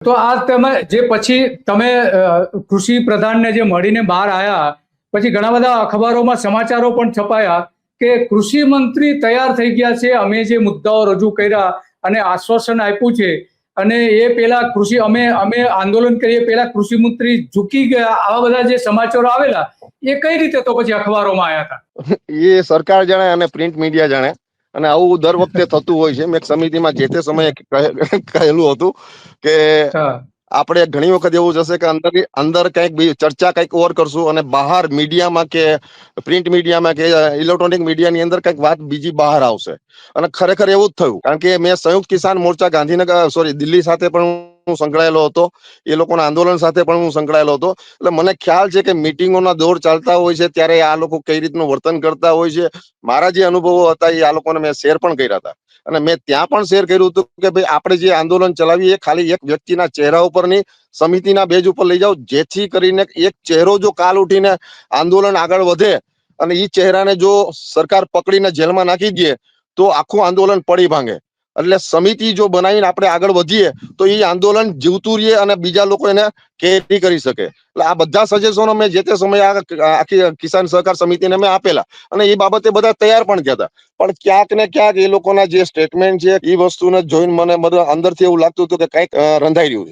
તો આ તમે જે પછી તમે કૃષિ પ્રધાનને જે મળીને બહાર આવ્યા પછી ઘણા બધા અખબારોમાં સમાચારો પણ છપાયા કે કૃષિ મંત્રી તૈયાર થઈ ગયા છે, અમે જે મુદ્દાઓ રજૂ કર્યા અને આશ્વાસન આપ્યું છે અને એ પેલા અમે આંદોલન કરીએ પેલા કૃષિ મંત્રી ઝૂકી ગયા, આવા બધા જે સમાચારો આવેલા એ કઈ રીતે તો પછી અખબારોમાં આવ્યા હતા? એ સરકાર જાણે અને પ્રિન્ટ મીડિયા જાણે, અને આવું દર વખતે થતું હોય છે. મેં સમિતિમાં જે તે સમયે કહેલું હતું કે આપણે ઘણી વખત એવું જશે કે અંદર કંઈક ચર્ચા કંઈક ઓર કરશું અને બહાર મીડિયામાં કે પ્રિન્ટ મીડિયામાં કે ઇલેક્ટ્રોનિક મીડિયાની અંદર કંઈક વાત બીજી બહાર આવશે. અને ખરેખર એવું જ થયું, કારણ કે મેં સંયુક્ત કિસાન મોરચા દિલ્હી સાથે પણ હું સંકળાયેલો હતો, એ લોકોના આંદોલન સાથે પણ હું સંકળાયેલો હતો. એટલે મને ખ્યાલ છે કે મીટિંગોના દોર ચાલતા હોય છે ત્યારે આ લોકો કઈ રીતનું વર્તન કરતા હોય છે. મારા જે અનુભવો હતા એ આ લોકોને મેં શેર પણ કર્યા હતા, અને મેં ત્યાં પણ શેર કર્યું હતું કે ભાઈ આપણે જે આંદોલન ચલાવીએ ખાલી એક વ્યક્તિના ચહેરા ઉપરની સમિતિના બેઝ ઉપર લઈ જાઓ, જેથી કરીને એક ચહેરો જો કાલ ઉઠીને આંદોલન આગળ વધે અને એ ચહેરાને જો સરકાર પકડીને જેલમાં નાખી દે તો આખું આંદોલન પડી ભાંગે. એટલે સમિતિ જો બનાવીને આપણે આગળ વધીએ તો એ આંદોલન જીવતું રહીએ અને બીજા લોકો એને કેરી કરી શકે. એટલે આ બધા સજેશનો મેં જે તે સમયે આખી કિસાન સહકાર સમિતિને મેં આપેલા, અને એ બાબતે બધા તૈયાર પણ થયા હતા. પણ ક્યાંક ને ક્યાંક એ લોકોના જે સ્ટેટમેન્ટ છે એ વસ્તુને જોઈને મને અંદરથી એવું લાગતું હતું કે કંઈક રંધાઈ રહ્યું છે.